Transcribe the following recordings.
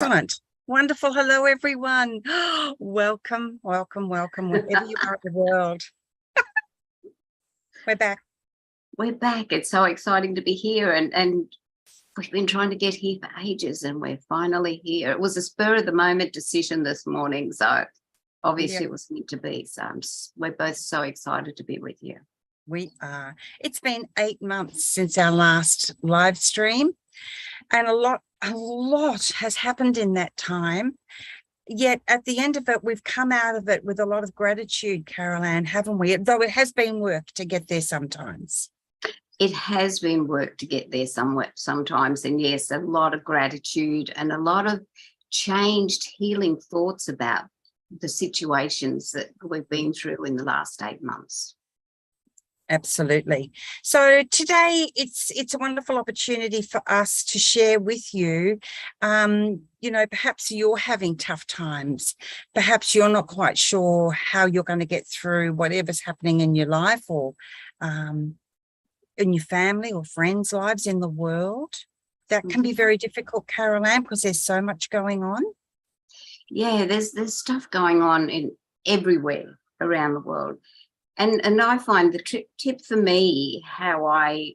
Excellent. Wonderful. Hello, everyone. Welcome, welcome, welcome, wherever you are in the world. We're back. We're back. It's so exciting to be here, and we've been trying to get here for ages, and we're finally here. It was a spur of the moment decision this morning, so obviously it was meant to be. So we're both so excited to be with you. We are. It's been 8 months since our last live stream, and a lot has happened in that time. Yet at the end of it, we've come out of it with a lot of gratitude, Carol Ann, haven't we? Though it has been work to get there sometimes. It has been work to get there sometimes. And yes, a lot of gratitude and a lot of changed healing thoughts about the situations that we've been through in the last 8 months. Absolutely. So today it's a wonderful opportunity for us to share with you, perhaps you're having tough times. Perhaps you're not quite sure how you're going to get through whatever's happening in your life or in your family or friends' lives in the world. That can be very difficult, Carol Ann, because there's so much going on. Yeah, there's stuff going on in everywhere around the world. And I find the tip for me, how I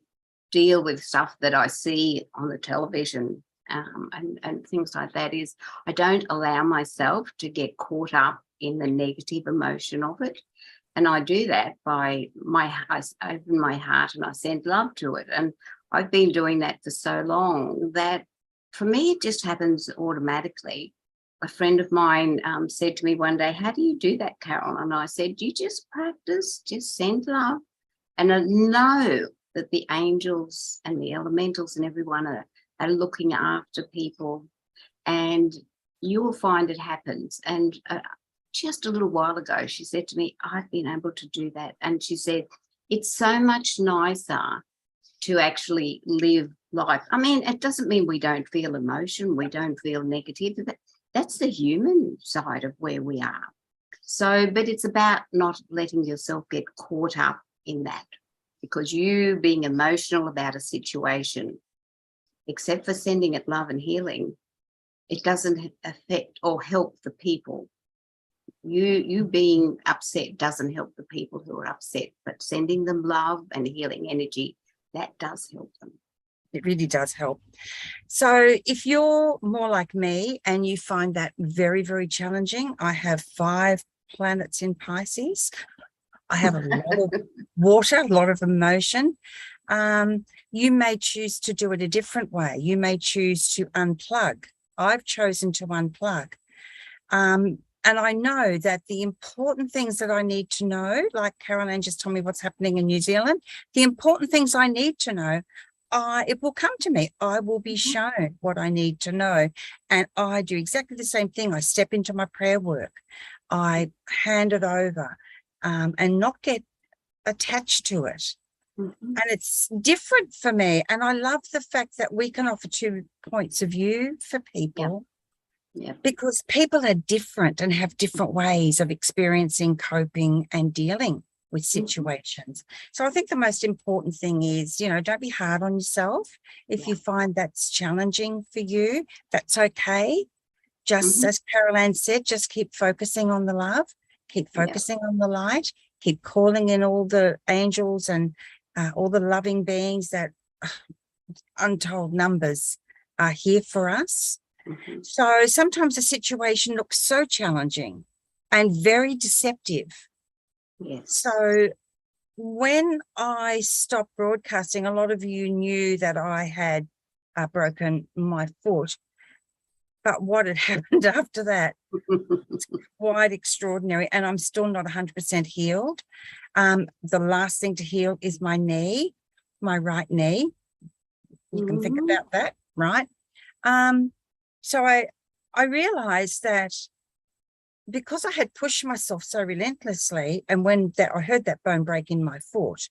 deal with stuff that I see on the television and things like that, is I don't allow myself to get caught up in the negative emotion of it. And I do that by I open my heart and I send love to it. And I've been doing that for so long that for me, it just happens automatically. A friend of mine said to me one day, "How do you do that, Carol?" And I said, "You just practice, just send love. And I know that the angels and the elementals and everyone are looking after people, and you will find it happens." And just a little while ago, she said to me, "I've been able to do that." And she said, "It's so much nicer to actually live life." I mean, it doesn't mean we don't feel emotion, we don't feel negative. That's the human side of where we are. So, but it's about not letting yourself get caught up in that, because you being emotional about a situation, except for sending it love and healing, it doesn't affect or help the people. You being upset doesn't help the people who are upset, but sending them love and healing energy, that does help them. It really does help. So if you're more like me and you find that very, very challenging, I have 5 planets in Pisces. I have a lot of water, a lot of emotion. You may choose to do it a different way. You may choose to unplug. I've chosen to unplug. And I know that the important things that I need to know, like Carol Ann just told me what's happening in New Zealand, the important things I need to know, it will come to me. I will be shown what I need to know. And I do exactly the same thing. I step into my prayer work. I hand it over and not get attached to it. And it's different for me. And I love the fact that we can offer 2 points of view for people. Yeah. Because people are different and have different ways of experiencing, coping and dealing with situations. So I think the most important thing is, don't be hard on yourself. If you find that's challenging for you, that's okay. Just as Carol Ann said, just keep focusing on the love, keep focusing on the light, keep calling in all the angels and all the loving beings that untold numbers are here for us. So sometimes the situation looks so challenging and very deceptive. Yes. So when I stopped broadcasting, a lot of you knew that I had broken my foot. But what had happened after that, it's quite extraordinary. And I'm still not 100% healed. The last thing to heal is my knee, my right knee. You can think about that, right? So I realized that because I had pushed myself so relentlessly, and when I heard that bone break in my foot,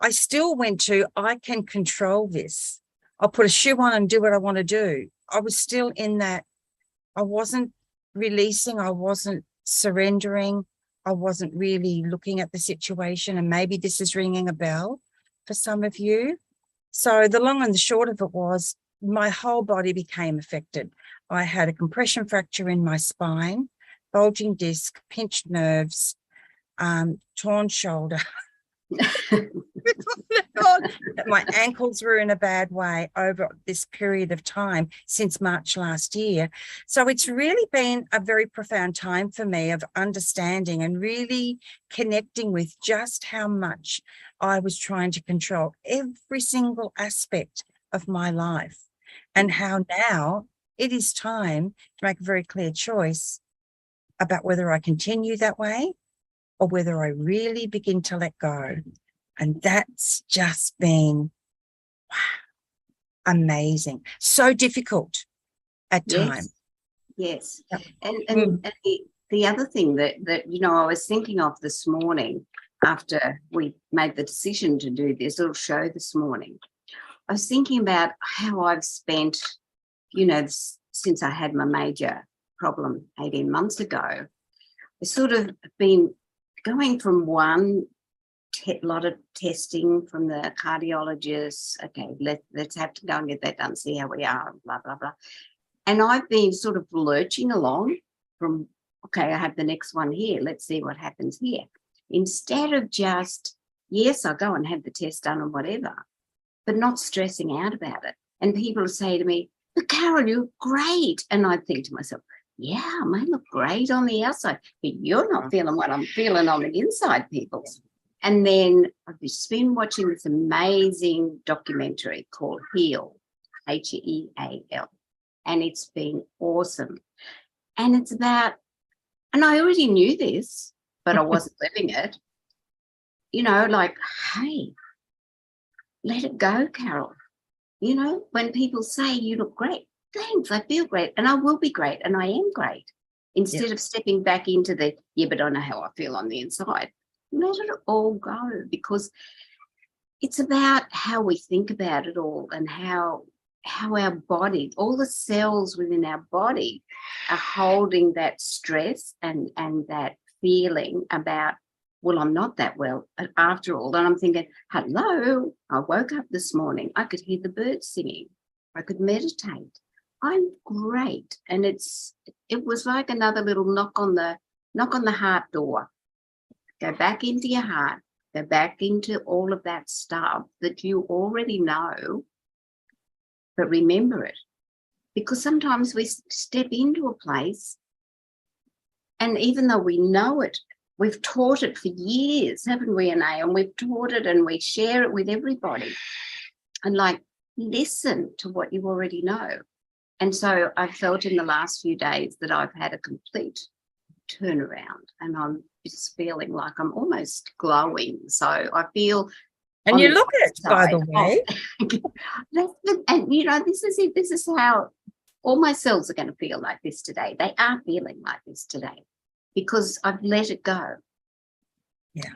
I still went to, I can control this. I'll put a shoe on and do what I want to do. I was still in that. I wasn't releasing. I wasn't surrendering. I wasn't really looking at the situation. And maybe this is ringing a bell for some of you. So the long and the short of it was, my whole body became affected. I had a compression fracture in my spine, bulging disc, pinched nerves, torn shoulder. My ankles were in a bad way over this period of time since March last year. So it's really been a very profound time for me of understanding and really connecting with just how much I was trying to control every single aspect of my life, and how now it is time to make a very clear choice about whether I continue that way or whether I really begin to let go. And that's just been amazing. So difficult at times. Yes. Yep. And the other thing that I was thinking of this morning after we made the decision to do this little show this morning, I was thinking about how I've spent, since I had my major problem 18 months ago, I've sort of been going from one lot of testing from the cardiologist. Okay, let's have to go and get that done, see how we are, blah, blah, blah. And I've been sort of lurching along from, okay, I have the next one here. Let's see what happens here. Instead of just, yes, I'll go and have the test done or whatever, but not stressing out about it. And people say to me, but Carol, you're great. And I think to myself, yeah, I may look great on the outside, but you're not feeling what I'm feeling on the inside, people. And then I've just been watching this amazing documentary called Heal, Heal, and it's been awesome. And it's about, and I already knew this, but I wasn't living it, like, hey, let it go, Carol. When people say you look great, thanks, I feel great, and I will be great, and I am great. Instead of stepping back into the, yeah, but I know how I feel on the inside. Let it all go, because it's about how we think about it all, and how our body, all the cells within our body are holding that stress and that feeling about, well, I'm not that well after all. And I'm thinking, hello, I woke up this morning, I could hear the birds singing, I could meditate, I'm great. And it was like another little knock on the heart door. Go back into your heart, go back into all of that stuff that you already know, but remember it. Because sometimes we step into a place, and even though we know it, we've taught it for years, haven't we, Anne? And we've taught it and we share it with everybody. And listen to what you already know. And so I felt in the last few days that I've had a complete turnaround, and I'm just feeling like I'm almost glowing. So I feel, and you look it, by the way. And this is it. This is how all my cells are going to feel like this today. They are feeling like this today because I've let it go. Yeah.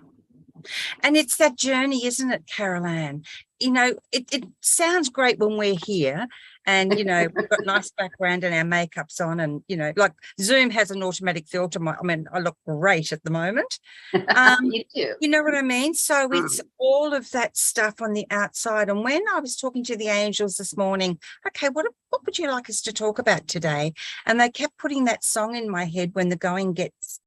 And it's that journey, isn't it, Carol Ann? It sounds great when we're here and, we've got nice background and our makeup's on, and, like Zoom has an automatic filter. I look great at the moment. You do. You know what I mean? So it's all of that stuff on the outside. And when I was talking to the angels this morning, okay, what would you like us to talk about today? And they kept putting that song in my head, when the going gets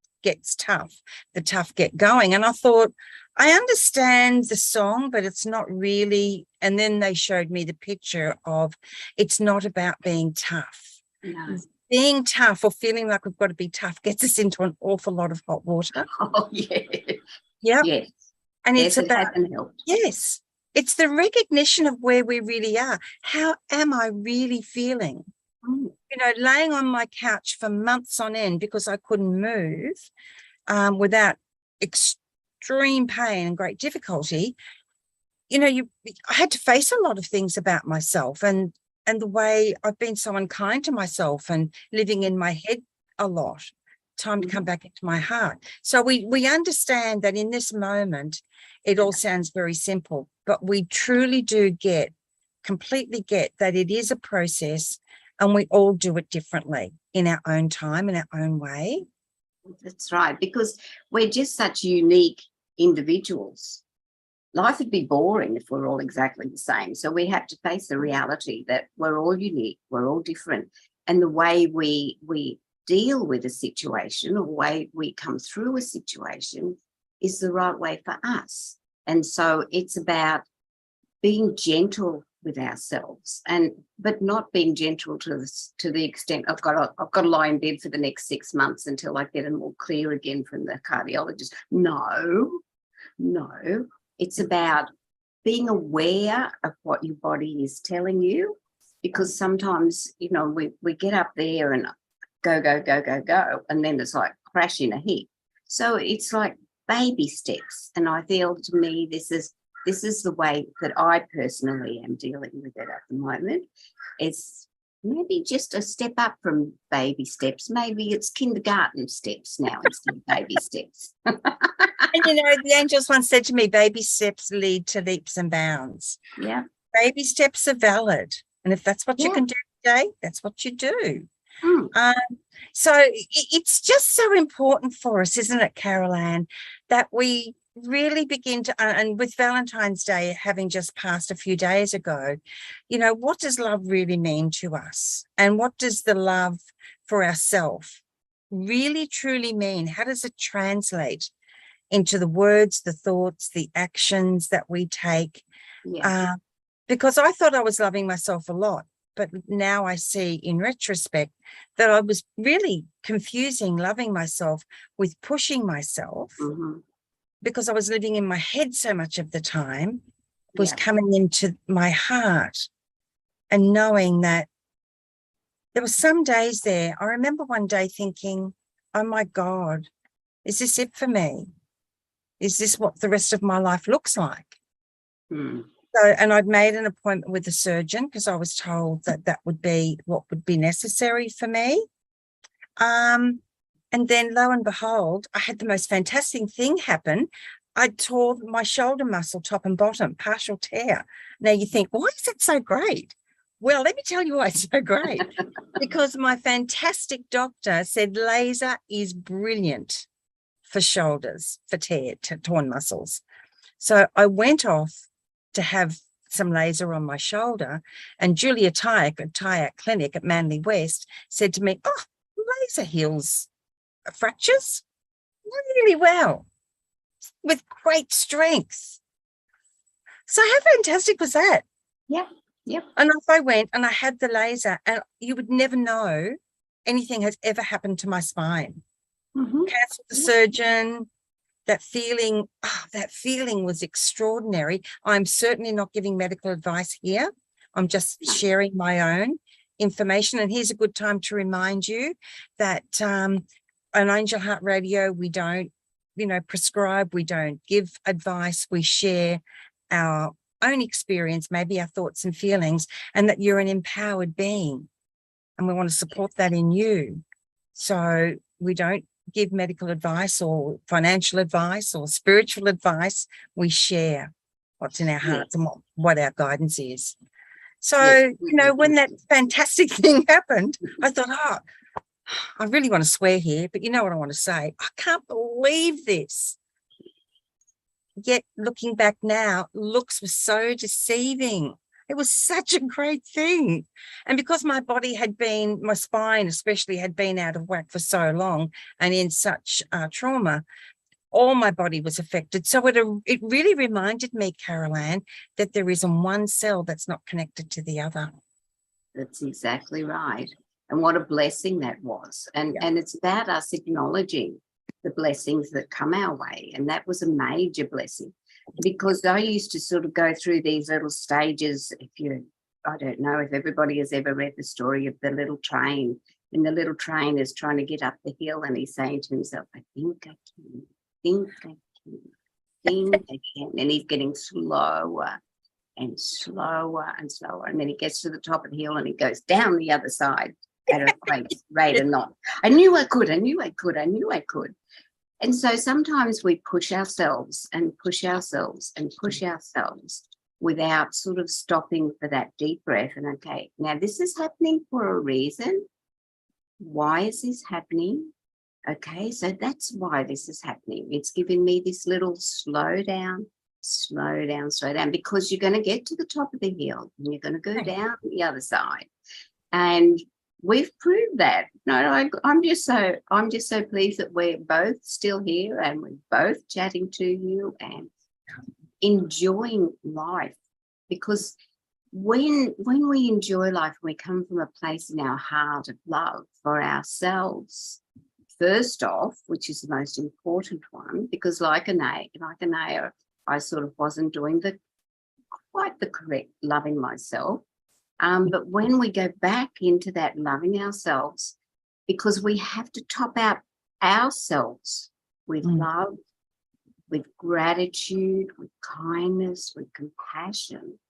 tough, the tough get going. And I thought, I understand the song, but it's not really. And then they showed me the picture of, it's not about being tough. No. Being tough or feeling like we've got to be tough gets us into an awful lot of hot water. Oh, yeah. Yeah. Yes. And yes, it's about, yes, it's the recognition of where we really are. How am I really feeling? Laying on my couch for months on end because I couldn't move without extreme pain and great difficulty. I had to face a lot of things about myself and the way I've been so unkind to myself and living in my head a lot. Time to come back into my heart. So we understand that in this moment, it all sounds very simple, but we truly do completely get that it is a process, and we all do it differently in our own time, in our own way. That's right, because we're just such unique individuals. Life would be boring if we're all exactly the same. So we have to face the reality that we're all unique, we're all different. and the way we deal with a situation, or way we come through a situation, is the right way for us. And so it's about being gentle with ourselves, but not being gentle to the extent I've got to lie in bed for the next 6 months until I get them all clear again from the cardiologist. No, it's about being aware of what your body is telling you, because sometimes, we get up there and go, and then it's like crash in a heap. So it's like baby steps. And I feel, to me, this is the way that I personally am dealing with it at the moment. It's maybe just a step up from baby steps. Maybe it's kindergarten steps now instead of baby steps. And the angels once said to me, baby steps lead to leaps and bounds. Yeah. Baby steps are valid. And if that's what you can do today, that's what you do. So it's just so important for us, isn't it, Carol Ann, that we really begin to, and with Valentine's Day having just passed a few days ago, what does love really mean to us? And what does the love for ourselves really, truly mean? How does it translate into the words, the thoughts, the actions that we take? Yeah. Because I thought I was loving myself a lot, but now I see in retrospect that I was really confusing loving myself with pushing myself. Because I was living in my head so much of the time, was coming into my heart and knowing that there were some days there. I remember one day thinking, oh my God, is this it for me? Is this what the rest of my life looks like? So, and I'd made an appointment with a surgeon because I was told that would be what would be necessary for me. And then lo and behold, I had the most fantastic thing happen. I tore my shoulder muscle, top and bottom, partial tear. Now you think, why is that so great? Well, let me tell you why it's so great. Because my fantastic doctor said laser is brilliant for shoulders, for torn muscles. So I went off to have some laser on my shoulder, and Julia Tyack at Tyack Clinic at Manly West said to me, oh, laser heals fractures really well with great strength. So how fantastic was that? Yep. And off I went and I had the laser, and you would never know anything has ever happened to my spine. Cancelled the surgeon. That feeling was extraordinary. I'm certainly not giving medical advice here. I'm just sharing my own information. And here's a good time to remind you that on Angel Heart Radio, we don't, prescribe, we don't give advice, we share our own experience, maybe our thoughts and feelings, and that you're an empowered being. And we want to support that in you. So we don't give medical advice or financial advice or spiritual advice. We share what's in our hearts and what our guidance is. So, when that fantastic thing happened, I thought, I really want to swear here, but you know what I want to say? I can't believe this. Yet looking back now, looks were so deceiving. It was such a great thing. And because my body my spine especially, had been out of whack for so long and in such trauma, all my body was affected. So it really reminded me, Carol Ann, that there isn't one cell that's not connected to the other. That's exactly right. And what a blessing that was. And it's about us acknowledging the blessings that come our way. And that was a major blessing. Because I used to sort of go through these little stages. I don't know if everybody has ever read the story of the little train, and the little train is trying to get up the hill, and he's saying to himself, I think I can, think I can. And he's getting slower and slower and slower. And then he gets to the top of the hill and he goes down the other side at a great rate of knot. I knew I could. And so sometimes we push ourselves without sort of stopping for that deep breath. And okay, now this is happening for a reason. Why is this happening? Okay, so that's why this is happening. It's giving me this little slow down, because you're going to get to the top of the hill and you're going to go down the other side. And we've proved that. No, I'm just so pleased that we're both still here and we're both chatting to you and enjoying life, because when we enjoy life, we come from a place in our heart of love for ourselves first off, which is the most important one, because like Anaya, I sort of wasn't doing quite the correct loving myself. But when we go back into that loving ourselves, because we have to top out ourselves with love, with gratitude, with kindness, with compassion,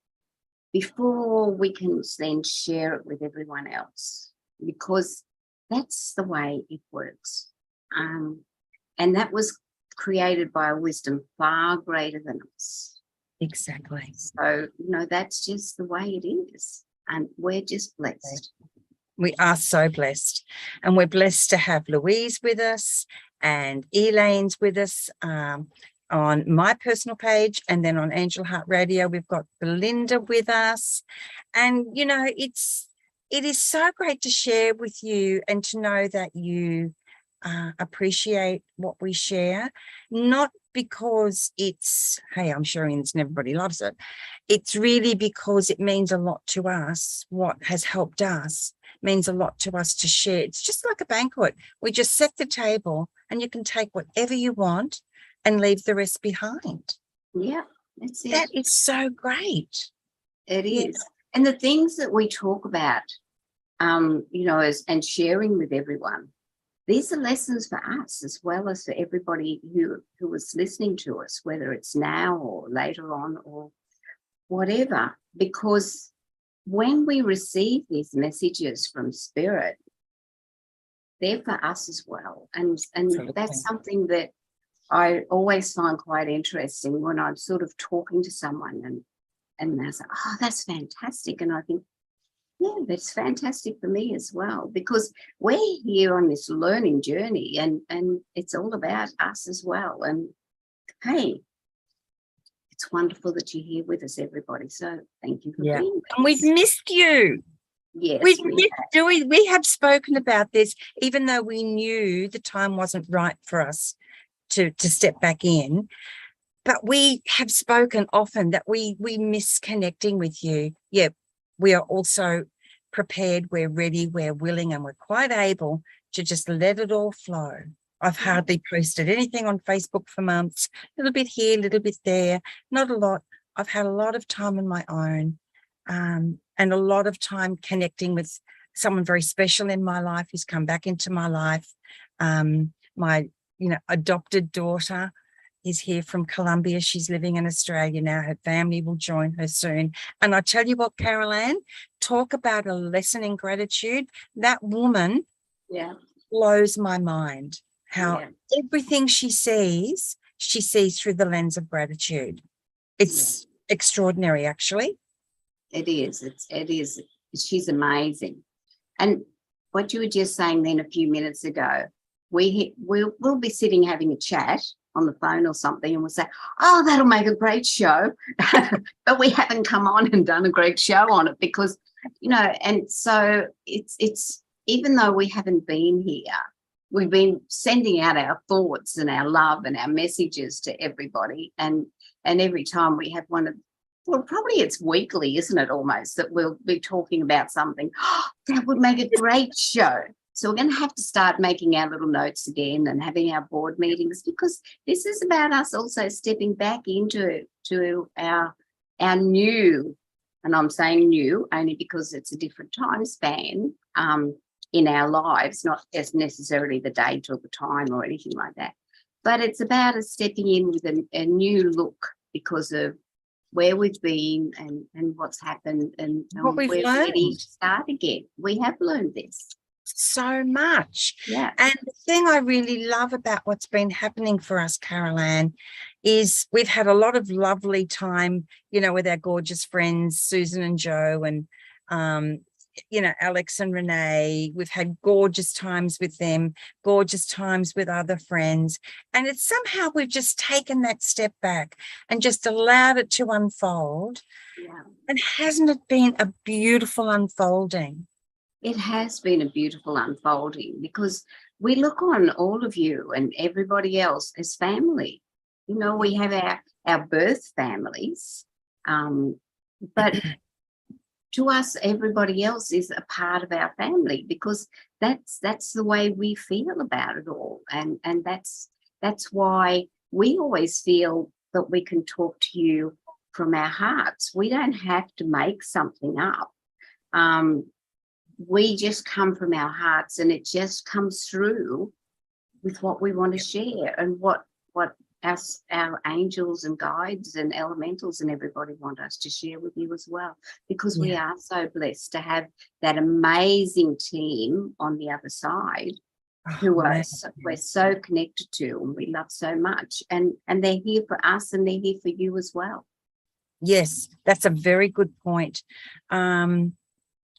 before we can then share it with everyone else, because that's the way it works. And that was created by a wisdom far greater than us. Exactly. So, that's just the way it is. And we're just blessed. We are so blessed. And we're blessed to have Louise with us and Elaine's with us on my personal page. And then on Angel Heart Radio, we've got Belinda with us. And, it is so great to share with you and to know that you appreciate what we share, not because it's, hey, I'm sharing this and everybody loves it. It's really because it means a lot to us. What has helped us means a lot to us to share. It's just like a banquet. We just set the table and you can take whatever you want and leave the rest behind. Yeah, that's it. That is so great. It is. And the things that we talk about, and sharing with everyone, these are lessons for us as well as for everybody who was listening to us, whether it's now or later on or whatever, because when we receive these messages from Spirit, they're for us as well. And that's something that I always find quite interesting when I'm sort of talking to someone and they're like, oh, that's fantastic. And I think, yeah, that's fantastic for me as well, because we're here on this learning journey and it's all about us as well. And hey, it's wonderful that you're here with us, everybody. So thank you for being with us. And we've missed you. Yes, we have spoken about this, even though we knew the time wasn't right for us to step back in. But we have spoken often that we miss connecting with you. Yeah, we are also prepared, we're ready, we're willing, and we're quite able to just let it all flow. I've hardly posted anything on Facebook for months, a little bit here, a little bit there, not a lot. I've had a lot of time on my own and a lot of time connecting with someone very special in my life who's come back into my life. My, adopted daughter is here from Colombia. She's living in Australia now. Her family will join her soon. And I tell you what, Carol Ann, talk about a lesson in gratitude. That woman blows my mind. How everything she sees through the lens of gratitude. It's extraordinary, actually. It is. It is. She's amazing. And what you were just saying then a few minutes ago, we'll be sitting having a chat on the phone or something, and we'll say, oh, that'll make a great show. But we haven't come on and done a great show on it because, and so it's even though we haven't been here, we've been sending out our thoughts and our love and our messages to everybody. And every time we have one of, well, probably it's weekly, isn't it, almost, that we'll be talking about something. Oh, that would make a great show. So we're going to have to start making our little notes again and having our board meetings, because this is about us also stepping back into our new, and I'm saying new only because it's a different time span in our lives, not as necessarily the date or the time or anything like that. But it's about us stepping in with a new look because of where we've been and what's happened and what we've we're learned. Ready to start again. We have learned this. So much. Yeah. And the thing I really love about what's been happening for us, Carol Ann, is we've had a lot of lovely time, with our gorgeous friends, Susan and Joe and, Alex and Renee. We've had gorgeous times with them, gorgeous times with other friends. And it's somehow we've just taken that step back and just allowed it to unfold. Yeah. And hasn't it been a beautiful unfolding? It has been a beautiful unfolding because we look on all of you and everybody else as family. You know, we have our birth families, but to us, everybody else is a part of our family because that's the way we feel about it all, and that's why we always feel that we can talk to you from our hearts. We don't have to make something up. We just come from our hearts, and it just comes through with what we want to share and what our angels and guides and elementals and everybody want us to share with you as well, because we are so blessed to have that amazing team on the other side who we're so connected to and we love so much, and they're here for us and they're here for you as well. Yes, that's a very good point.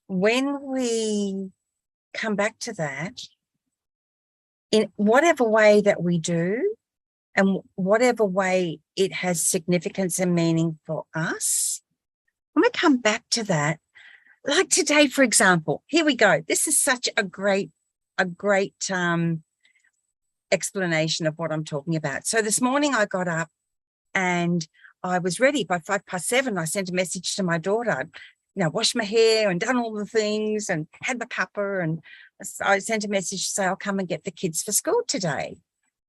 When we come back to that, in whatever way that we do, and whatever way it has significance and meaning for us, when we come back to that, like today, for example, here we go. This is such a great explanation of what I'm talking about. So this morning I got up and I was ready by 7:05. I sent a message to my daughter, washed my hair and done all the things and had my cuppa, and I sent a message to say, I'll come and get the kids for school today,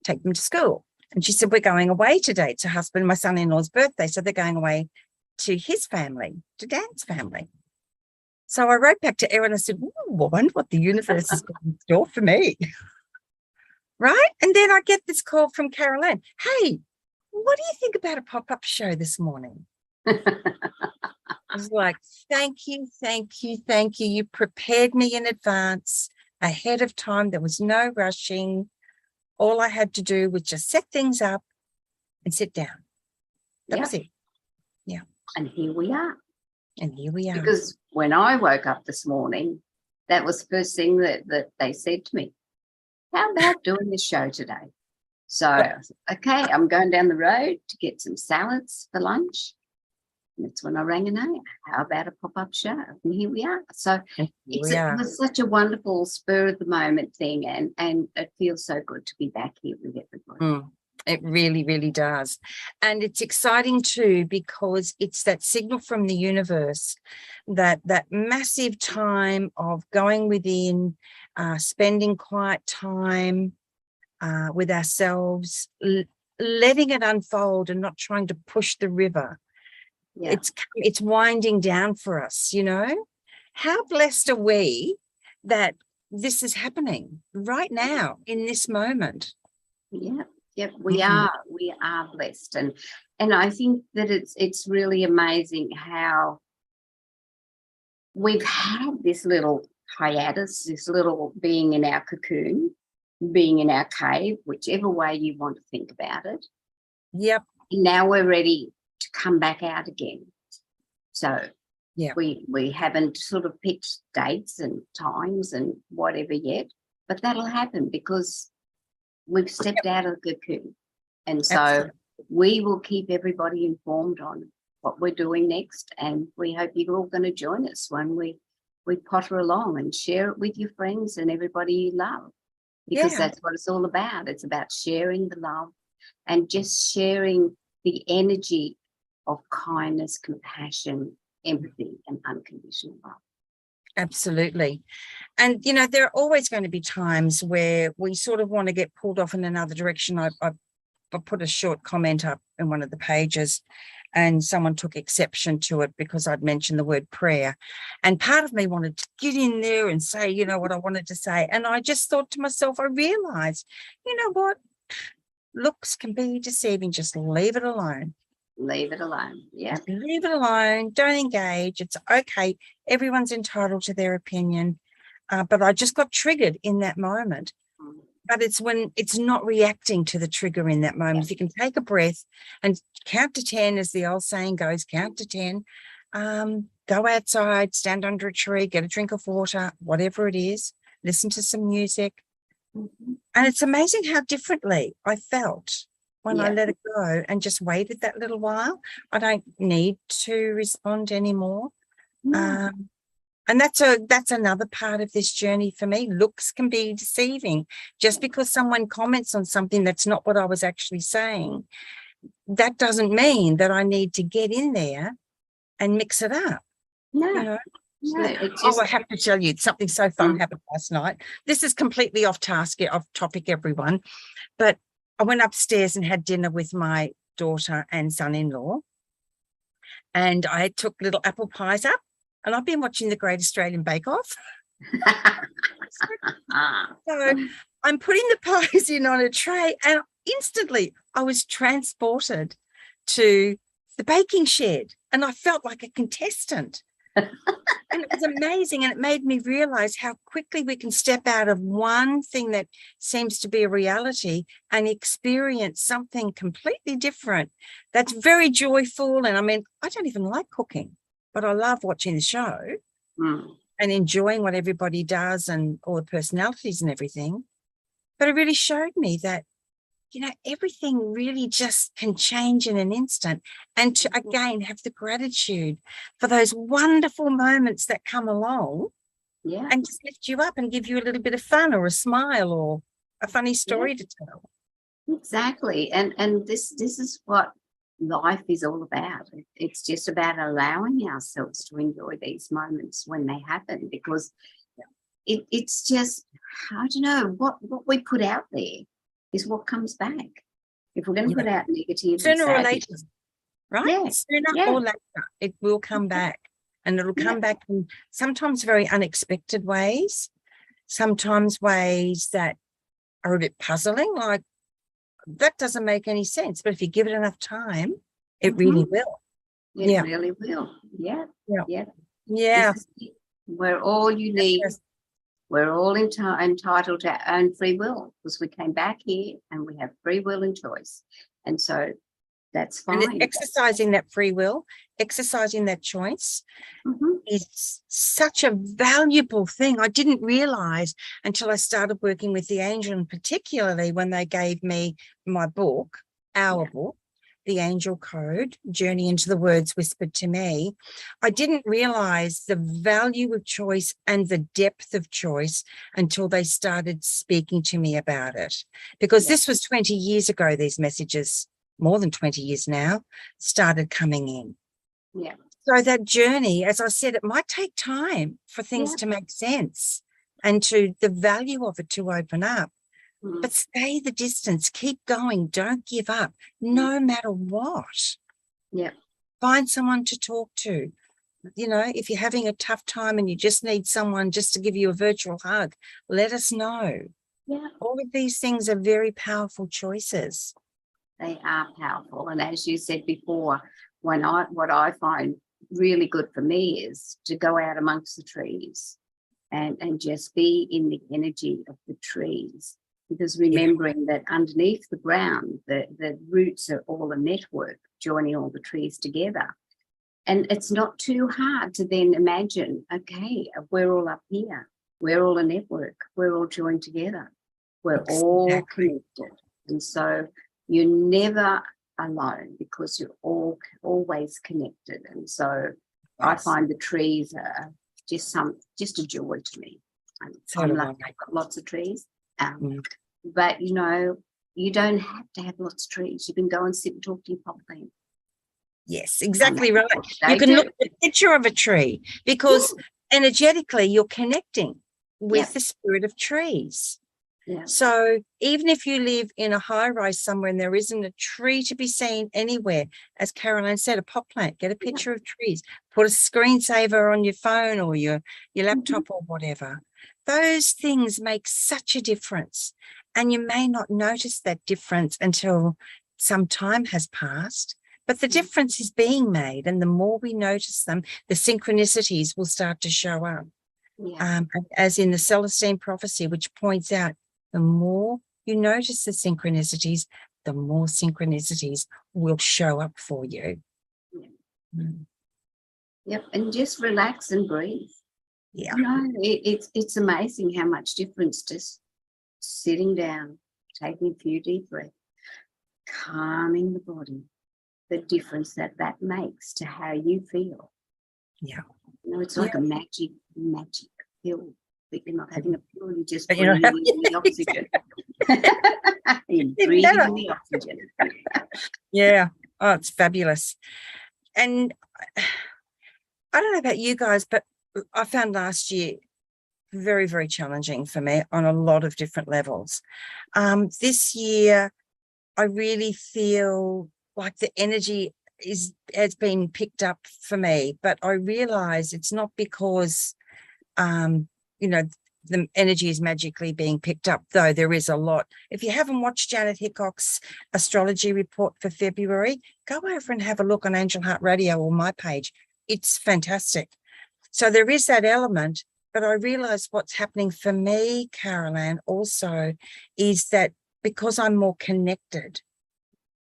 take them to school. And she said, we're going away today. It's her husband and my son-in-law's birthday. So they're going away to his family, to Dan's family. So I wrote back to Erin and I said, I wonder what the universe has got in store for me. Right? And then I get this call from Carol Ann. Hey, what do you think about a pop-up show this morning? I was like, thank you. You prepared me in advance, ahead of time. There was no rushing. All I had to do was just set things up and sit down. That was it. Yeah. And here we are. Because when I woke up this morning, that was the first thing that they said to me. How about doing the show today? So I said, okay, I'm going down the road to get some salads for lunch. And that's when I rang a name. How about a pop-up show? And here we are. So it was such a wonderful spur of the moment thing, and it feels so good to be back here with everybody. It really, really does. And it's exciting too, because it's that signal from the universe that massive time of going within, spending quiet time with ourselves, letting it unfold and not trying to push the river. Yeah. It's winding down for us, How blessed are we that this is happening right now in this moment? Yeah, we are blessed, and I think that it's really amazing how we've had this little hiatus, this little being in our cocoon, being in our cave, whichever way you want to think about it. Yep. Now we're ready to come back out again. So we haven't sort of picked dates and times and whatever yet, but that'll happen because we've stepped out of the cocoon. And so we will keep everybody informed on what we're doing next, and we hope you're all going to join us when we potter along and share it with your friends and everybody you love, because that's what it's all about. It's about sharing the love and just sharing the energy of kindness, compassion, empathy, and unconditional love. Absolutely. And, there are always going to be times where we sort of want to get pulled off in another direction. I put a short comment up in one of the pages and someone took exception to it because I'd mentioned the word prayer. And part of me wanted to get in there and say, what I wanted to say. And I just thought to myself, I realized, what? Looks can be deceiving. Just leave it alone. Leave it alone. Yeah. Leave it alone. Don't engage. It's okay. Everyone's entitled to their opinion. But I just got triggered in that moment. But it's when it's not reacting to the trigger in that moment. If you can take a breath and count to 10, as the old saying goes, count to 10, go outside, stand under a tree, get a drink of water, whatever it is, listen to some music. And it's amazing how differently I felt when I let it go and just waited that little while. I don't need to respond anymore. And that's another part of this journey for me. Looks can be deceiving. Just because someone comments on something that's not what I was actually saying, that doesn't mean that I need to get in there and mix it up. No, You know? no, it Oh, just I have to tell you, something so fun happened last night. This is completely off topic, everyone. But I went upstairs and had dinner with my daughter and son-in-law. And I took little apple pies up. And I've been watching the Great Australian Bake Off. So I'm putting the pies in on a tray, and instantly I was transported to the baking shed, and I felt like a contestant. And it was amazing, and it made me realize how quickly we can step out of one thing that seems to be a reality and experience something completely different that's very joyful. And I mean, I don't even like cooking, but I love watching the show and enjoying what everybody does and all the personalities and everything. But it really showed me that, you know, everything really just can change in an instant. And to, again, have the gratitude for those wonderful moments that come along and just lift you up and give you a little bit of fun or a smile or a funny story to tell. Exactly. And this is what life is all about. It's just about allowing ourselves to enjoy these moments when they happen, because it's just, I don't know, what we put out there is what comes back. If we're going to put out negative, sooner or later, right? Sooner or later, it will come back, and it'll come back in sometimes very unexpected ways, sometimes ways that are a bit puzzling, like that doesn't make any sense. But if you give it enough time, it really will. It really will. Yeah. We're all unique. We're all entitled to our own free will, because we came back here and we have free will and choice. And so that's fine. And exercising that free will, exercising that choice is such a valuable thing. I didn't realize until I started working with the angel, and particularly when they gave me my book, our book, The Angel Code, Journey into the Words Whispered to Me. I didn't realize the value of choice and the depth of choice until they started speaking to me about it. Because this was 20 years ago, these messages, more than 20 years now, started coming in. So that journey, as I said, it might take time for things to make sense and to the value of it to open up. But stay the distance, keep going, don't give up, no matter what. Find someone to talk to. You know, if you're having a tough time and you just need someone just to give you a virtual hug, let us know. All of these things are very powerful choices. They are powerful. And as you said before, what I find really good for me is to go out amongst the trees and just be in the energy of the trees. Because remembering that underneath the ground, the roots are all a network joining all the trees together. And it's not too hard to then imagine, okay, we're all up here. We're all a network. We're all joined together. We're all connected. And so you're never alone, because you're always connected. And so I find the trees are just a joy to me. I'm lucky I've got lots of trees. But, you know, you don't have to have lots of trees. You can go and sit and talk to your pop plant. Yes, exactly right. You can look at the picture of a tree, because energetically you're connecting with the spirit of trees. So even if you live in a high rise somewhere and there isn't a tree to be seen anywhere, as Caroline said, a pop plant, get a picture of trees, put a screensaver on your phone or your laptop or whatever. Those things make such a difference. And you may not notice that difference until some time has passed. But the difference is being made, and the more we notice them, the synchronicities will start to show up. As in the Celestine prophecy, which points out the more you notice the synchronicities, the more synchronicities will show up for you. And just relax and breathe. You know, it's amazing how much difference just sitting down, taking a few deep breaths, calming the body, the difference that makes to how you feel. Yeah. You know, it's Yeah. like a magic pill. But you're not having a pill, you're just But you know, breathing in the oxygen. You're Even breathing better. in the oxygen. Yeah. Oh, it's fabulous. And I don't know about you guys, but I found last year very, very challenging for me on a lot of different levels. This year, I really feel like the energy has been picked up for me, but I realize it's not because, you know, the energy is magically being picked up, though there is a lot. If you haven't watched Janet Hickok's astrology report for February, go over and have a look on Angel Heart Radio or my page. It's fantastic. So there is that element, but I realize what's happening for me, Carol Ann, also is that because I'm more connected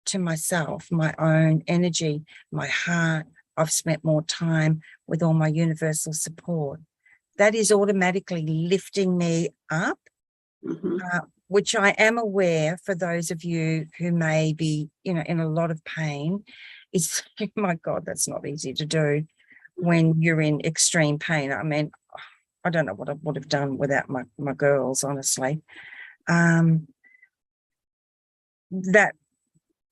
to myself, my own energy, my heart, I've spent more time with all my universal support. That is automatically lifting me up, which I am aware for those of you who may be, you know, in a lot of pain. Is, my God, that's not easy to do when you're in extreme pain. I mean, I don't know what I would have done without my girls, honestly. That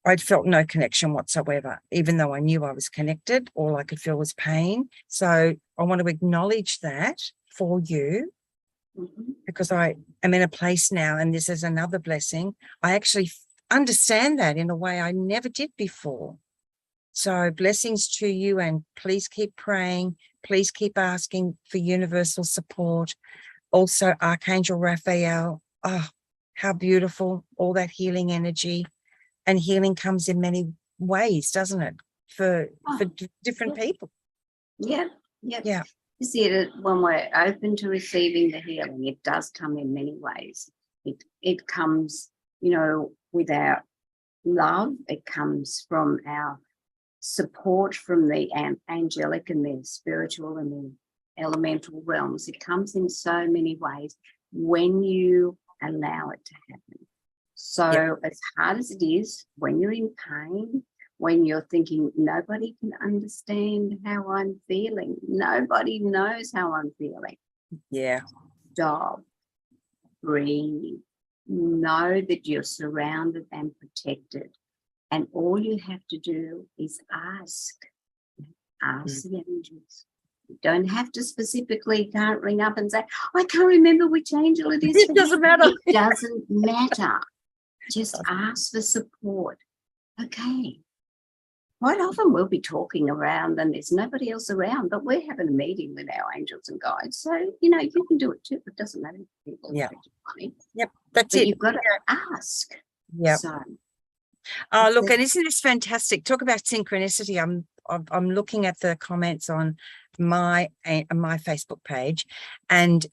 I'd felt no connection whatsoever, even though I knew I was connected. All I could feel was pain. So I want to acknowledge that for you, because I am in a place now, and this is another blessing. I actually understand that in a way I never did before. So blessings to you, and please keep praying. Please keep asking for universal support. Also, Archangel Raphael. Oh, how beautiful, all that healing energy. And healing comes in many ways, doesn't it? For different people. Yeah. Yeah. You see it when we're open to receiving the healing, it does come in many ways. It comes, you know, with our love. It comes from our support from the angelic and the spiritual and the elemental realms. It comes in so many ways when you allow it to happen. So as hard as it is, when you're in pain, when you're thinking nobody can understand how I'm feeling, nobody knows how I'm feeling. Yeah. Stop, breathe, know that you're surrounded and protected. And all you have to do is ask the angels. You don't have to specifically, can't ring up and say, I can't remember which angel it is. It doesn't matter. It doesn't matter. Just ask for support. Okay. Quite often we'll be talking around and there's nobody else around, but we're having a meeting with our angels and guides. So, you know, you can do it too. It doesn't matter if people Yeah. money. Yep. That's But it. you've got to ask. Yeah. So, oh, look, and isn't this fantastic? Talk about synchronicity. I'm looking at the comments on my Facebook page, and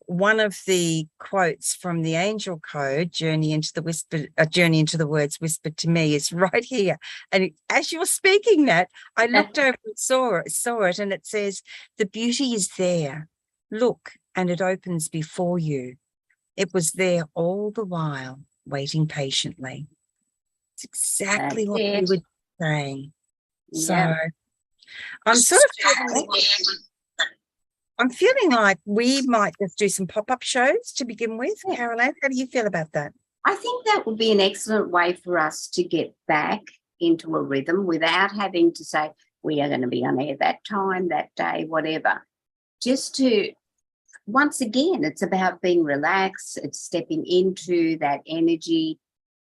one of the quotes from the Angel Code, Journey into the Words Whispered to Me, is right here. And as you're speaking that, I looked over and saw it, and it says, the beauty is there. Look, and it opens before you. It was there all the while, waiting patiently. It's exactly what you were saying. So I'm sort of I'm feeling like we might just do some pop-up shows to begin with. Carol Ann, how do you feel about that? I think that would be an excellent way for us to get back into a rhythm without having to say, we are going to be on air that time, that day, whatever. Just to, once again, it's about being relaxed, it's stepping into that energy.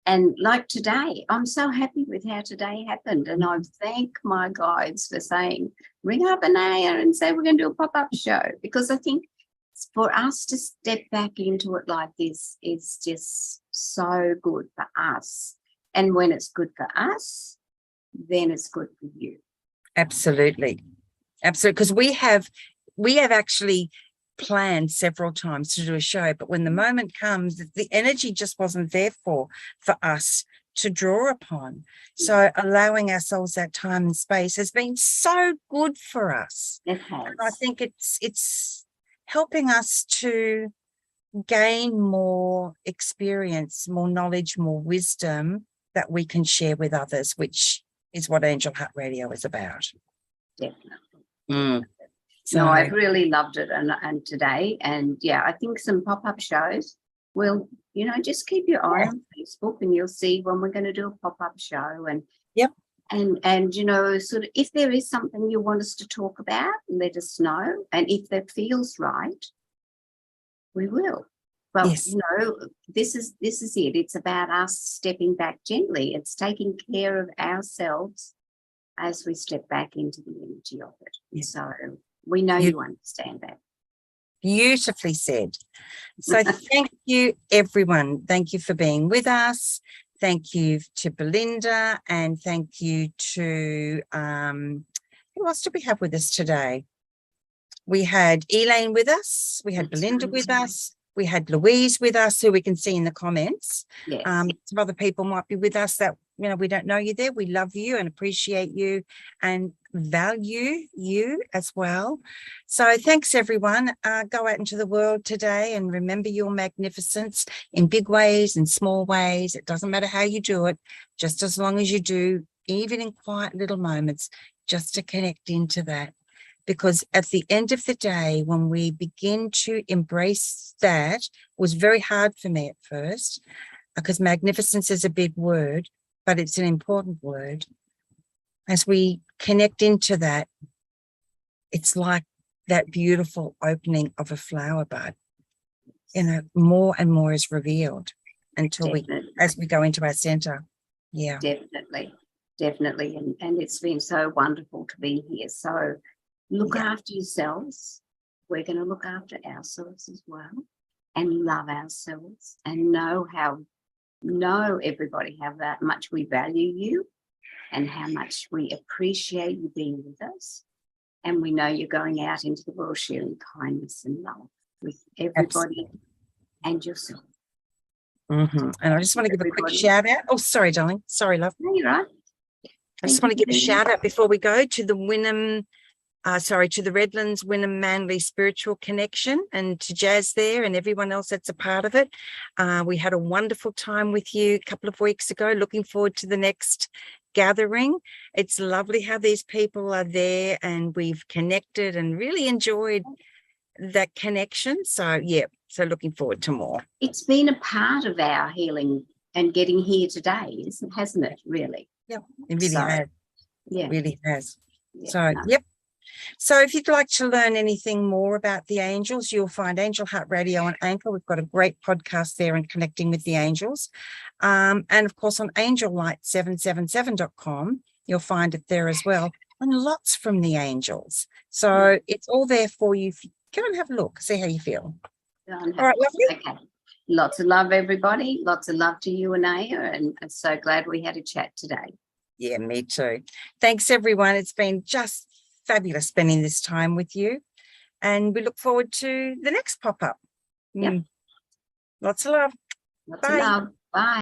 And like today, I'm so happy with how today happened. And I thank my guides for saying, ring up Anaya and say we're going to do a pop-up show, because I think for us to step back into it like this is just so good for us. And when it's good for us, then it's good for you. Absolutely. Because we have actually planned several times to do a show, but when the moment comes, the energy just wasn't there for us to draw upon. So allowing ourselves that time and space has been so good for us. It has. And I think it's helping us to gain more experience, more knowledge, more wisdom that we can share with others, which is what Angel Heart Radio is about. Definitely. So No, I've really loved it and today. And yeah, I think some pop-up shows will, just keep your eye on Facebook and you'll see when we're going to do a pop-up show. And yep. And sort of if there is something you want us to talk about, let us know. And if that feels right, we will. But Yes. this is it. It's about us stepping back gently. It's taking care of ourselves as we step back into the energy of it. Yes. So we know you understand that. Beautifully said. So thank you, everyone. Thank you for being with us. Thank you to Belinda, and thank you to who else did we have with us today? We had Elaine with us. We had Belinda with us. We had Louise with us, who we can see in the comments. Yes. Some other people might be with us that, we don't know you there. We love you and appreciate you and value you as well. So thanks, everyone. Go out into the world today and remember your magnificence in big ways and small ways. It doesn't matter how you do it, just as long as you do, even in quiet little moments, just to connect into that. Because at the end of the day, when we begin to embrace that, it was very hard for me at first, because magnificence is a big word, but it's an important word. As we connect into that, it's like that beautiful opening of a flower bud. More and more is revealed until as we go into our center. Yeah. Definitely. And it's been so wonderful to be here. So look after yourselves. We're going to look after ourselves as well, and love ourselves, and know everybody how that much we value you and how much we appreciate you being with us. And we know you're going out into the world sharing kindness and love with everybody and yourself. Mm-hmm. And I just want to give a quick shout out. Oh, sorry, darling. Sorry, love. No, you're right. I just want to give a shout out before we go to the to the Redlands Wynnum Manly Spiritual Connection, and to Jazz there and everyone else that's a part of it. We had a wonderful time with you a couple of weeks ago. Looking forward to the next gathering. It's lovely how these people are there and we've connected and really enjoyed that connection. So looking forward to more. It's been a part of our healing and getting here today, hasn't it, really? Yeah, it really has. Yeah. It really has. Yeah, so, yep. So if you'd like to learn anything more about the angels, you'll find Angel Heart Radio on Anchor. We've got a great podcast there and connecting with the angels. And of course on angellight777.com, you'll find it there as well. And lots from the angels. So it's all there for you. Go and have a look, see how you feel. All right, lovely. Okay. Lots of love, everybody. Lots of love to you and Aya. And I'm so glad we had a chat today. Yeah, me too. Thanks, everyone. It's been just fabulous spending this time with you, and we look forward to the next pop-up. Yep. Lots of love. Lots of love. Bye.